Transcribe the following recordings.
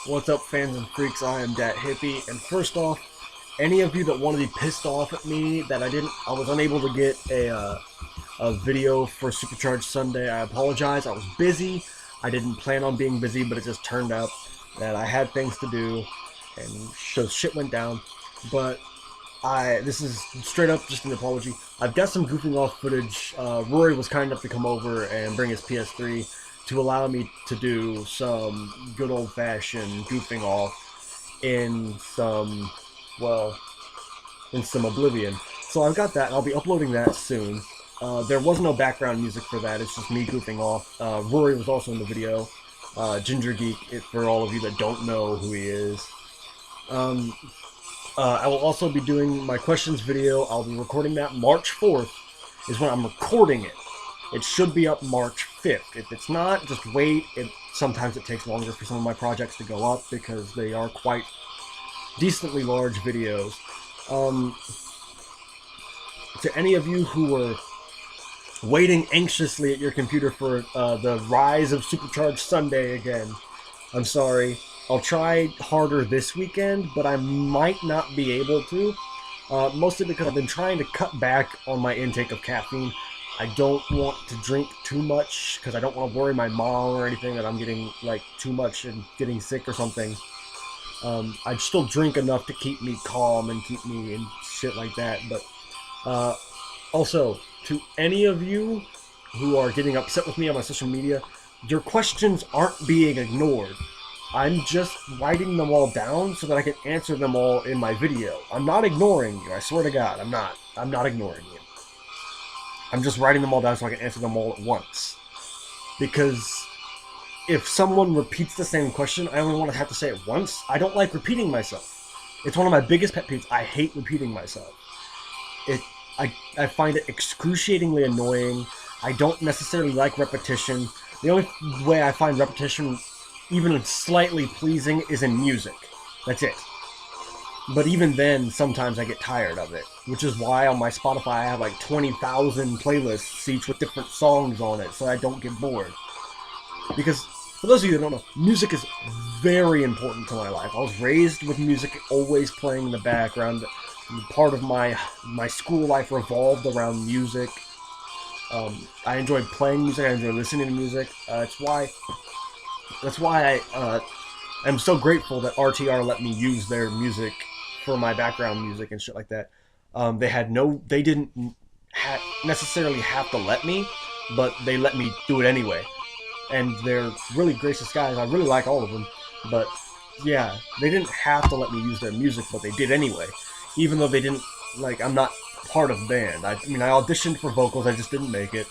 What's up, fans and freaks? I am Dat Hippie, and first off, any of you that want to be pissed off at me that I was unable to get a video for Supercharged Sunday, I apologize. I was busy. I didn't plan on being busy, but it just turned out that I had things to do, and so shit went down. But this is straight up just an apology. I've got some goofing off footage. Rory was kind enough to come over and bring his PS3 to allow me to do some good old-fashioned goofing off in some, well, in some Oblivion. So I've got that, and I'll be uploading that soon. There was no background music for that, it's just me goofing off. Rory was also in the video. Ginger Geek, for all of you that don't know who he is. I will also be doing my questions video. I'll be recording that March 4th is when I'm recording it. It should be up March 5th. If it's not, just wait. Sometimes it takes longer for some of my projects to go up because they are quite decently large videos. To any of you who were waiting anxiously at your computer for the rise of Supercharged Sunday again, I'm sorry. I'll try harder this weekend, but I might not be able to. Mostly because I've been trying to cut back on my intake of caffeine. I don't want to drink too much because I don't want to worry my mom or anything that I'm getting like too much and getting sick or something. I still drink enough to keep me calm and keep me and shit like that. But also, to any of you who are getting upset with me on my social media, your questions aren't being ignored. I'm just writing them all down so that I can answer them all in my video. I'm not ignoring you. I swear to God, I'm not. I'm not ignoring you. I'm just writing them all down so I can answer them all at once. Because if someone repeats the same question, I only want to have to say it once. I don't like repeating myself. It's one of my biggest pet peeves. I hate repeating myself. I find it excruciatingly annoying. I don't necessarily like repetition. The only way I find repetition even slightly pleasing is in music. That's it. But even then, sometimes I get tired of it, which is why on my Spotify I have like 20,000 playlists, each with different songs on it, so I don't get bored. Because, for those of you that don't know, music is very important to my life. I was raised with music always playing in the background. Part of my school life revolved around music. I enjoyed playing music, I enjoyed listening to music. That's why I'm so grateful that RTR let me use their music for my background music and shit like that. They didn't necessarily have to let me, but they let me do it anyway. And they're really gracious guys. I really like all of them. But yeah, they didn't have to let me use their music, but they did anyway. Even though they didn't, like, I'm not part of the band. I mean, I auditioned for vocals, I just didn't make it.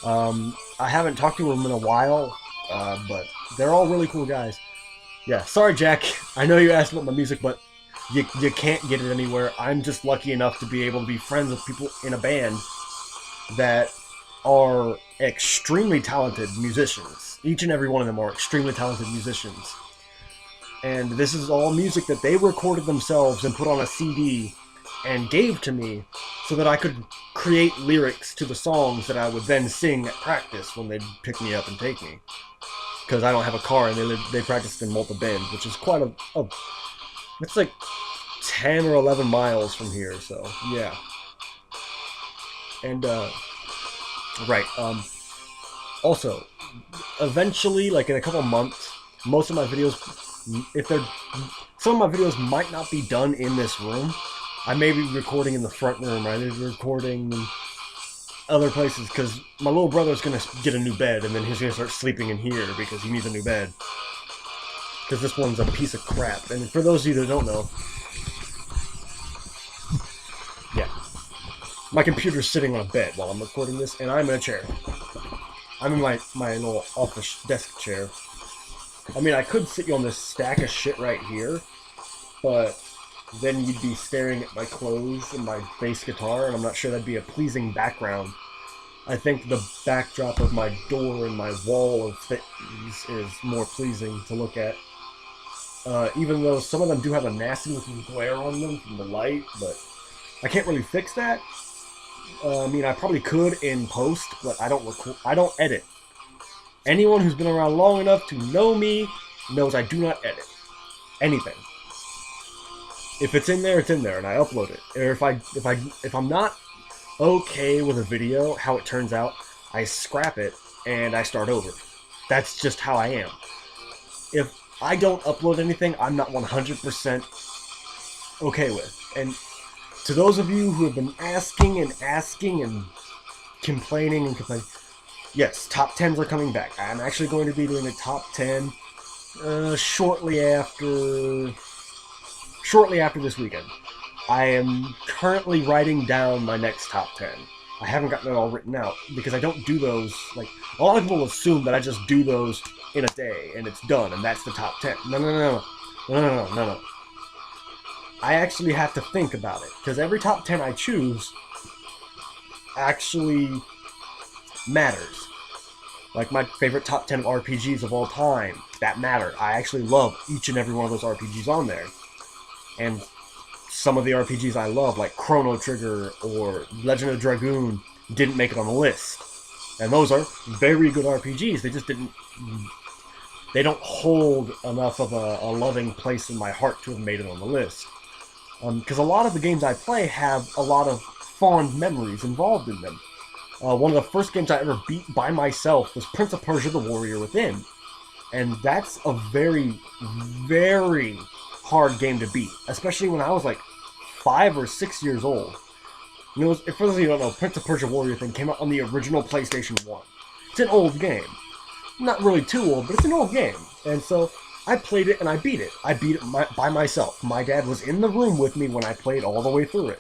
I haven't talked to them in a while, but they're all really cool guys. Yeah, sorry, Jack. I know you asked about my music, but you can't get it anywhere. I'm just lucky enough to be able to be friends with people in a band that are extremely talented musicians. Each and every one of them are extremely talented musicians. And this is all music that they recorded themselves and put on a CD and gave to me so that I could create lyrics to the songs that I would then sing at practice when they'd pick me up and take me. Because I don't have a car and they practiced in Malta Bend, which is quite it's like 10 or 11 miles from here, so yeah. And right, also, eventually, like in a couple months, most of my videos, some of my videos might not be done in this room. I may be recording in the front room, I may be recording in other places, because my little brother's gonna get a new bed, and then he's gonna start sleeping in here because he needs a new bed. Because this one's a piece of crap. And for those of you that don't know, yeah, my computer's sitting on a bed while I'm recording this, and I'm in a chair. I'm in my little office desk chair. I mean, I could sit you on this stack of shit right here, but then you'd be staring at my clothes and my bass guitar, and I'm not sure that'd be a pleasing background. I think the backdrop of my door and my wall of things is more pleasing to look at. Even though some of them do have a nasty looking glare on them from the light, but I can't really fix that. I mean, I probably could in post, but I don't edit. Anyone who's been around long enough to know me knows I do not edit. anything. If it's in there, it's in there, and I upload it. Or if I'm not okay with a video, how it turns out, I scrap it and I start over. That's just how I am. If I don't upload anything, I'm not 100% okay with. And to those of you who have been asking and complaining, yes, top 10s are coming back. I'm actually going to be doing a top 10 shortly after this weekend. I am currently writing down my next top 10. I haven't gotten it all written out because I don't do those, like, a lot of people assume that I just do those in a day and it's done and that's the top 10. No. I actually have to think about it because every top 10 I choose actually matters. Like my favorite top 10 RPGs of all time, that matter. I actually love each and every one of those RPGs on there. And some of the RPGs I love, like Chrono Trigger or Legend of Dragoon, didn't make it on the list. And those are very good RPGs. They don't hold enough of a loving place in my heart to have made it on the list. Because a lot of the games I play have a lot of fond memories involved in them. One of the first games I ever beat by myself was Prince of Persia: The Warrior Within. And that's a very, very hard game to beat, especially when I was like 5 or 6 years old. You know, for those of you who don't know, Prince of Persia: Warrior Within came out on the original PlayStation 1. It's an old game. Not really too old, but it's an old game. And so I played it and I beat it. I beat it by myself. My dad was in the room with me when I played all the way through it.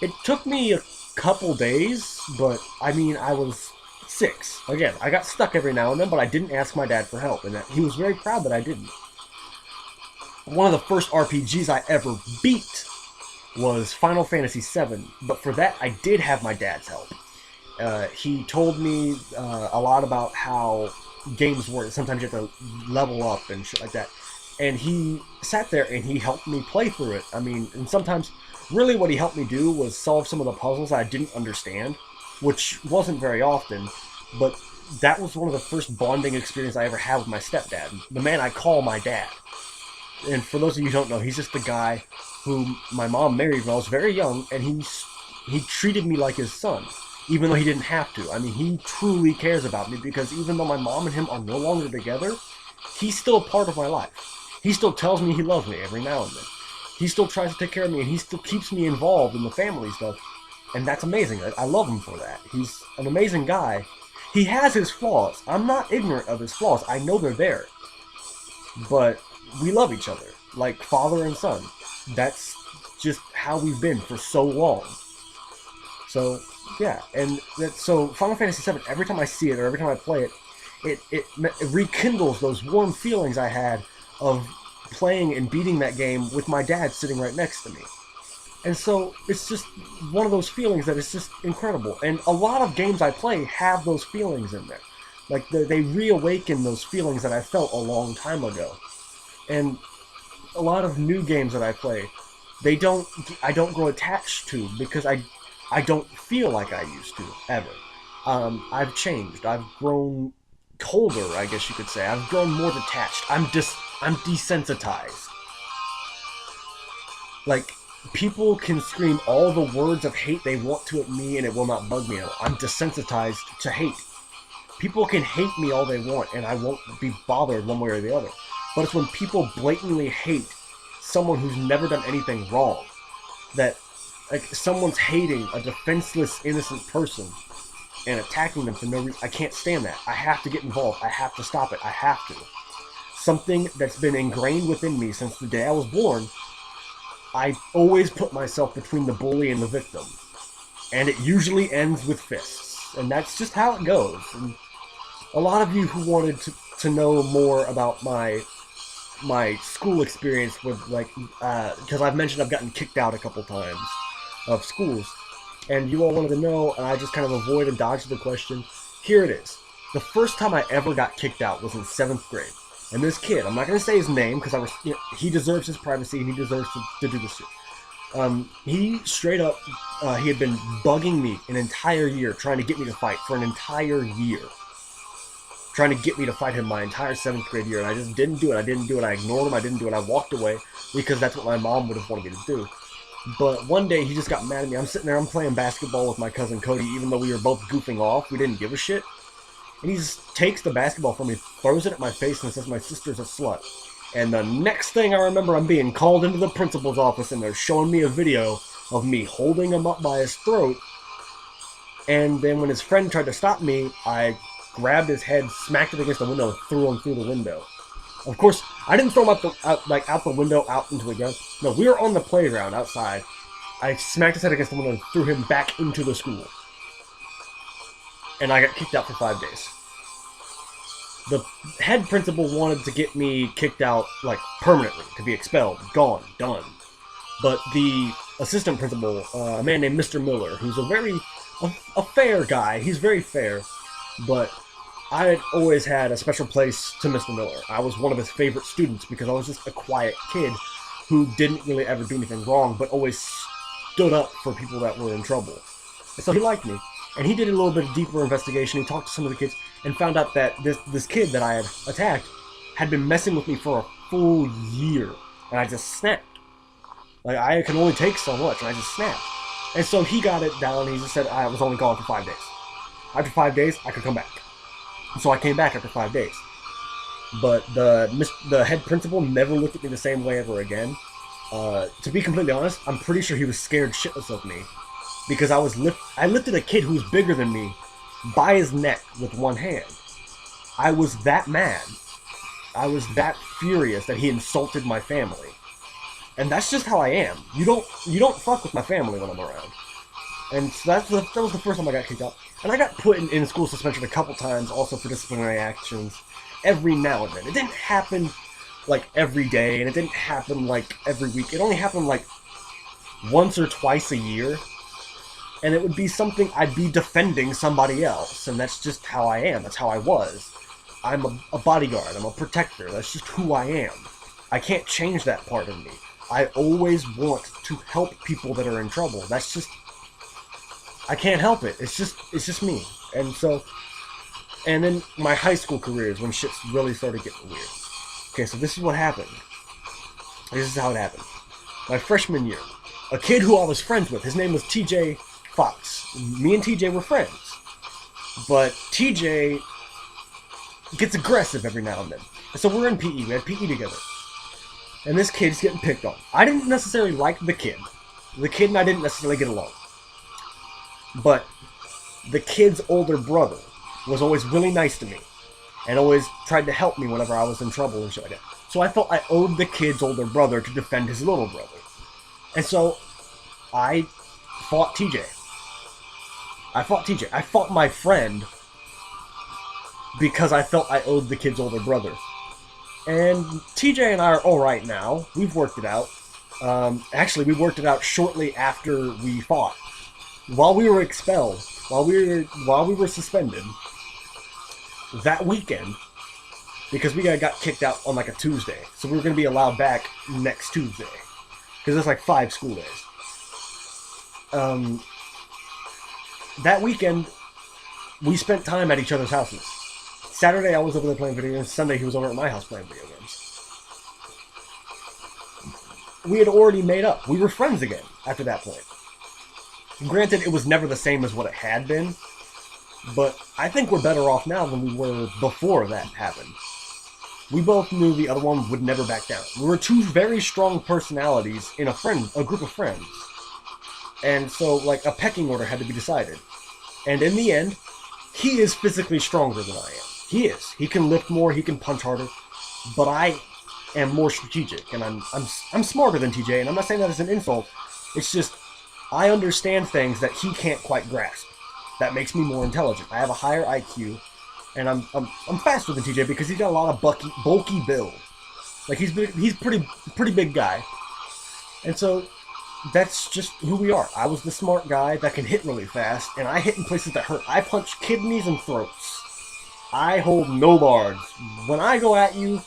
It took me a couple days, but I mean, I was 6. Again, I got stuck every now and then, but I didn't ask my dad for help, and he was very proud that I didn't. One of the first RPGs I ever beat was Final Fantasy VII, but for that I did have my dad's help. He told me a lot about how games work. Sometimes you have to level up and shit like that. And he sat there and he helped me play through it. I mean, and sometimes, really what he helped me do was solve some of the puzzles I didn't understand, which wasn't very often, but that was one of the first bonding experiences I ever had with my stepdad, the man I call my dad. And for those of you who don't know, he's just the guy who my mom married when I was very young, and he treated me like his son, even though he didn't have to. I mean, he truly cares about me, because even though my mom and him are no longer together, he's still a part of my life. He still tells me he loves me every now and then. He still tries to take care of me, and he still keeps me involved in the family stuff. And that's amazing. I love him for that. He's an amazing guy. He has his flaws. I'm not ignorant of his flaws. I know they're there. But we love each other, like father and son. That's just how we've been for so long. So, yeah. And so Final Fantasy VII, every time I see it or every time I play it, it rekindles those warm feelings I had of playing and beating that game with my dad sitting right next to me. And so it's just one of those feelings that is just incredible. And a lot of games I play have those feelings in there. Like, they reawaken those feelings that I felt a long time ago. And a lot of new games that I play, I don't grow attached to, because I don't feel like I used to, ever. I've changed. I've grown colder, I guess you could say. I've grown more detached. I'm desensitized. Like, people can scream all the words of hate they want to at me and it will not bug me at all. I'm desensitized to hate. People can hate me all they want and I won't be bothered one way or the other. But it's when people blatantly hate someone who's never done anything wrong, that, like, someone's hating a defenseless, innocent person and attacking them for no reason. I can't stand that. I have to get involved. I have to stop it. I have to. Something that's been ingrained within me since the day I was born. I always put myself between the bully and the victim. And it usually ends with fists. And that's just how it goes. And a lot of you who wanted to know more about my school experience with, like, because I've mentioned I've gotten kicked out a couple times of schools. And you all wanted to know, and I just kind of avoid and dodge the question. Here it is. The first time I ever got kicked out was in 7th grade. And this kid, I'm not going to say his name, because he deserves his privacy, and he deserves to do this shit. He straight up, he had been bugging me an entire year, trying to get me to fight for an entire year. trying to get me to fight him my entire 7th grade year, and I just didn't do it. I didn't do it. I ignored him. I didn't do it. I walked away because that's what my mom would have wanted me to do. But one day he just got mad at me. I'm sitting there, I'm playing basketball with my cousin Cody, even though we were both goofing off. We didn't give a shit. And he just takes the basketball from me, throws it at my face, and says my sister's a slut. And the next thing I remember, I'm being called into the principal's office, and they're showing me a video of me holding him up by his throat. And then when his friend tried to stop me, I grabbed his head, smacked it against the window, and threw him through the window. Of course, I didn't throw him out the window, out into the ground. No, we were on the playground outside. I smacked his head against the window and threw him back into the school. And I got kicked out for 5 days. The head principal wanted to get me kicked out, like, permanently, to be expelled, gone, done. But the assistant principal, a man named Mr. Miller, who's a fair guy, he's very fair, but I had always had a special place to Mr. Miller. I was one of his favorite students because I was just a quiet kid who didn't really ever do anything wrong, but always stood up for people that were in trouble. And so he liked me. And he did a little bit of deeper investigation. He talked to some of the kids and found out that this kid that I had attacked had been messing with me for a full year. And I just snapped. Like, I can only take so much, and I just snapped. And so he got it down. He just said I was only gone for 5 days. After 5 days, I could come back. So I came back after 5 days. But the head principal never looked at me the same way ever again. To be completely honest, I'm pretty sure he was scared shitless of me. Because I lifted a kid who was bigger than me by his neck with one hand. I was that mad. I was that furious that he insulted my family. And that's just how I am. You don't fuck with my family when I'm around. And so that was the first time I got kicked out. And I got put in school suspension a couple times, also for disciplinary actions, every now and then. It didn't happen, like, every day, and it didn't happen, like, every week. It only happened, like, once or twice a year. And it would be something I'd be defending somebody else, and that's just how I am. That's how I was. I'm a bodyguard. I'm a protector. That's just who I am. I can't change that part of me. I always want to help people that are in trouble. That's just... I can't help it. It's just me. And so... And then my high school career is when shit really started getting weird. Okay, so this is what happened. This is how it happened. My freshman year, a kid who I was friends with, his name was TJ Fox. Me and TJ were friends. But TJ gets aggressive every now and then. So we're in PE. We had PE together. And this kid's getting picked on. I didn't necessarily like the kid. The kid and I didn't necessarily get along. But the kid's older brother was always really nice to me. And always tried to help me whenever I was in trouble and shit like that. So I felt I owed the kid's older brother to defend his little brother. And so I fought TJ. I fought my friend because I felt I owed the kid's older brother. And TJ and I are alright now. We've worked it out. Actually, we worked it out shortly after we fought. While we were expelled, while we were suspended, that weekend, because we got kicked out on like a Tuesday, so we were going to be allowed back next Tuesday, because it's like 5 school days. That weekend, we spent time at each other's houses. Saturday, I was over there playing video games. Sunday, he was over at my house playing video games. We had already made up. We were friends again after that point. Granted, it was never the same as what it had been, but I think we're better off now than we were before that happened. We both knew the other one would never back down. We were two very strong personalities in a group of friends. And so, like, a pecking order had to be decided. And in the end, he is physically stronger than I am. He is. He can lift more, he can punch harder, but I am more strategic, and I'm smarter than TJ, and I'm not saying that as an insult. It's just, I understand things that he can't quite grasp. That makes me more intelligent. I have a higher IQ, and I'm faster than TJ because he's got a lot of bulky build. Like, he's pretty big guy. And so, that's just who we are. I was the smart guy that can hit really fast, and I hit in places that hurt. I punch kidneys and throats. I hold no bars. When I go at you,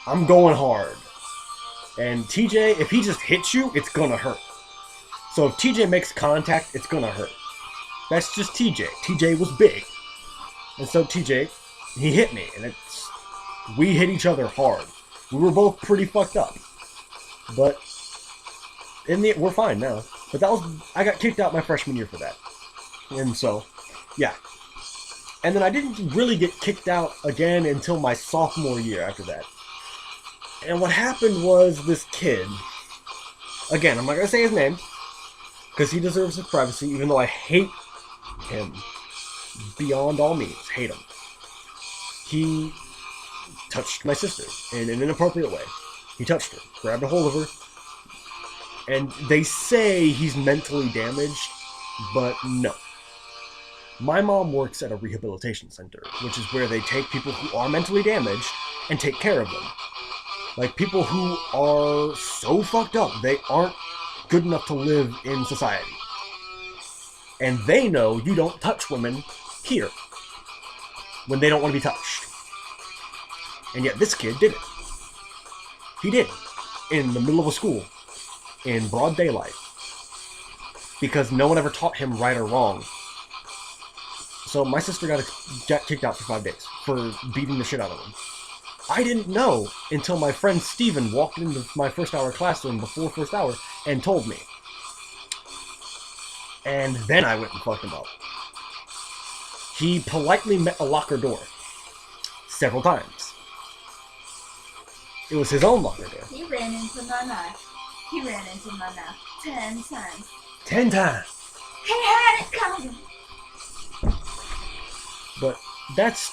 I'm going hard. And TJ, if he just hits you, it's gonna hurt. So if TJ makes contact, it's gonna hurt. That's just TJ. TJ was big. And so TJ he hit me, and we hit each other hard. We were both pretty fucked up, but we're fine now. But I got kicked out my freshman year for that, and so, yeah. And then I didn't really get kicked out again until my sophomore year after that. And what happened was this kid, again, I'm not going to say his name, because he deserves his privacy, even though I hate him beyond all means. Hate him. He touched my sister in an inappropriate way. He touched her, grabbed a hold of her, and they say he's mentally damaged, but no. My mom works at a rehabilitation center, which is where they take people who are mentally damaged and take care of them. Like, people who are so fucked up, they aren't good enough to live in society. And they know you don't touch women here when they don't want to be touched. And yet this kid did it. He did. In the middle of a school. In broad daylight. Because no one ever taught him right or wrong. So my sister got kicked out for 5 days for beating the shit out of him. I didn't know until my friend Steven walked into my first hour classroom before first hour and told me. And then I went and fucked him up. He politely met a locker door. Several times. It was his own locker door. He ran into my knife. 10 times. 10 times! He had it coming! But that's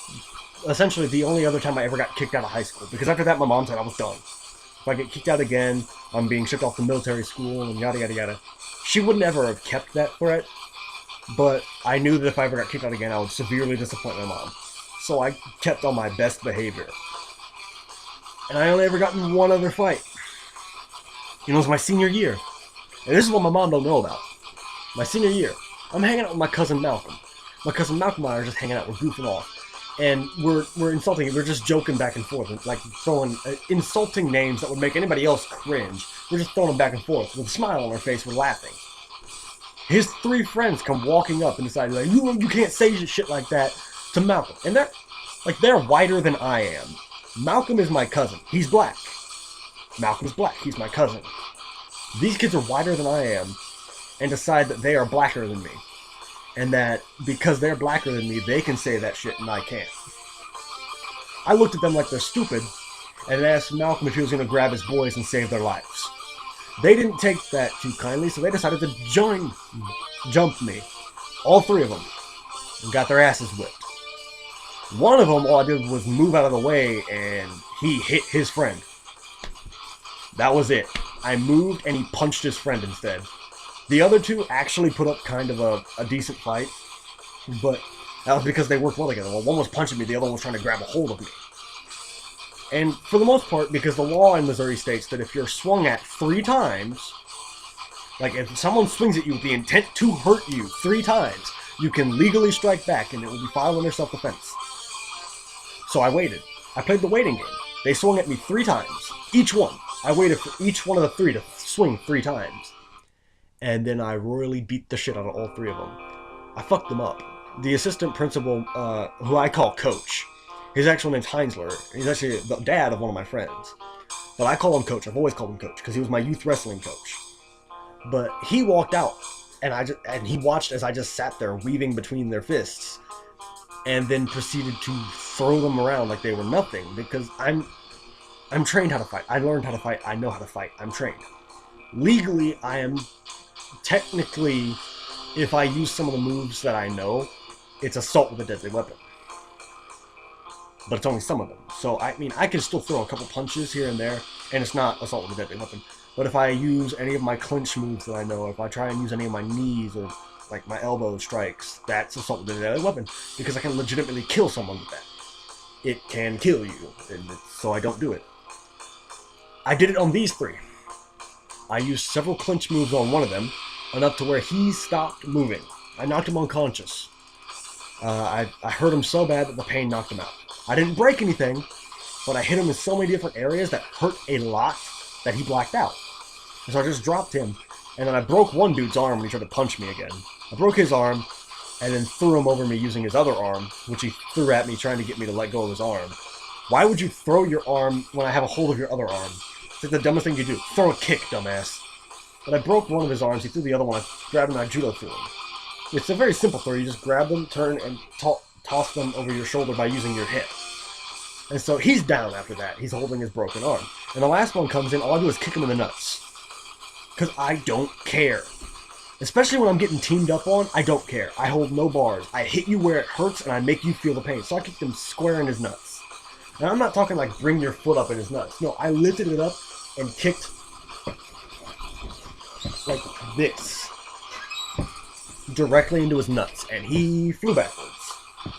essentially the only other time I ever got kicked out of high school. Because after that, my mom said I was done. If I get kicked out again, I'm being shipped off to military school and yada yada yada. She wouldn't ever have kept that threat. But I knew that if I ever got kicked out again, I would severely disappoint my mom. So I kept on my best behavior. And I only ever got in one other fight. It was my senior year. And this is what my mom don't know about. My senior year, I'm hanging out with my cousin Malcolm. My cousin Malcolm and I are just hanging out, we're goofing off. And we're insulting, we're just joking back and forth, and like throwing insulting names that would make anybody else cringe. We're just throwing them back and forth. With a smile on our face, we're laughing. His 3 friends come walking up and decide, like, you can't say shit like that to Malcolm. And they're whiter than I am. Malcolm is my cousin. He's black. Malcolm's black. He's my cousin. These kids are whiter than I am and decide that they are blacker than me. And that because they're blacker than me, they can say that shit and I can't. I looked at them like they're stupid and asked Malcolm if he was going to grab his boys and save their lives. They didn't take that too kindly, so they decided to jump me. All 3 of them. And got their asses whipped. One of them, all I did was move out of the way and he hit his friend. That was it. I moved and he punched his friend instead. The other 2 actually put up kind of a decent fight, but that was because they worked well together. Well, one was punching me, the other one was trying to grab a hold of me. And for the most part, because the law in Missouri states that if you're swung at 3 times, like if someone swings at you with the intent to hurt you 3 times, you can legally strike back and it will be filed under self-defense. So I waited. I played the waiting game. They swung at me 3 times. Each one. I waited for each one of the 3 to swing 3 times. And then I royally beat the shit out of all 3 of them. I fucked them up. The assistant principal, who I call Coach, his actual name's Heinzler. He's actually the dad of one of my friends. But I call him Coach. I've always called him Coach because he was my youth wrestling coach. But he walked out, and he watched as I just sat there weaving between their fists, and then proceeded to throw them around like they were nothing because I'm trained how to fight. I learned how to fight. I know how to fight. I'm trained. Legally, I am technically, if I use some of the moves that I know, it's assault with a deadly weapon. But it's only some of them. So, I mean, I can still throw a couple punches here and there, and it's not assault with a deadly weapon. But if I use any of my clinch moves that I know, if I try and use any of my knees or, like, my elbow strikes, that's assault with a deadly weapon. Because I can legitimately kill someone with that. It can kill you, so I don't do it. I did it on these 3. I used several clinch moves on one of them, enough to where he stopped moving. I knocked him unconscious. I hurt him so bad that the pain knocked him out. I didn't break anything, but I hit him in so many different areas that hurt a lot that he blacked out. And so I just dropped him, and then I broke one dude's arm when he tried to punch me again. I broke his arm, and then threw him over me using his other arm, which he threw at me trying to get me to let go of his arm. Why would you throw your arm when I have a hold of your other arm? It's like the dumbest thing you do. Throw a kick, dumbass. But I broke one of his arms, he threw the other one, I grabbed him and I judo threw him. It's a very simple throw. You just grab them, turn, and toss them over your shoulder by using your hip. And so he's down after that. He's holding his broken arm. And the last one comes in, all I do is kick him in the nuts. Because I don't care. Especially when I'm getting teamed up on, I don't care. I hold no bars. I hit you where it hurts and I make you feel the pain. So I kicked him square in his nuts. And I'm not talking like bring your foot up in his nuts. No, I lifted it up and kicked like this. Directly into his nuts. And he flew backwards.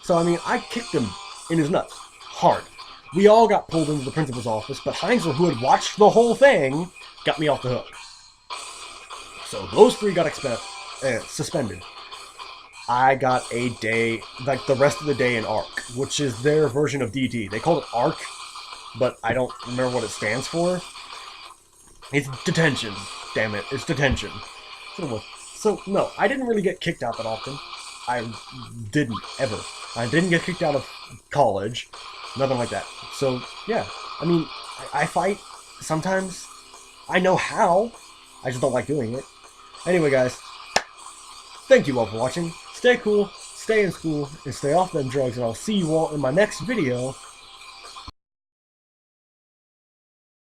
So, I mean, I kicked him in his nuts. Hard. We all got pulled into the principal's office, but Heinzel, who had watched the whole thing, got me off the hook. So those three got suspended. I got a day, like the rest of the day in ARC, which is their version of DT. They call it ARC, but I don't remember what it stands for. It's detention. Damn it, it's detention. So no, I didn't really get kicked out that often. I didn't, ever. I didn't get kicked out of college. Nothing like that. So, yeah. I mean, I fight sometimes. I know how. I just don't like doing it. Anyway, guys. Thank you all for watching. Stay cool, stay in school, and stay off them drugs. And I'll see you all in my next video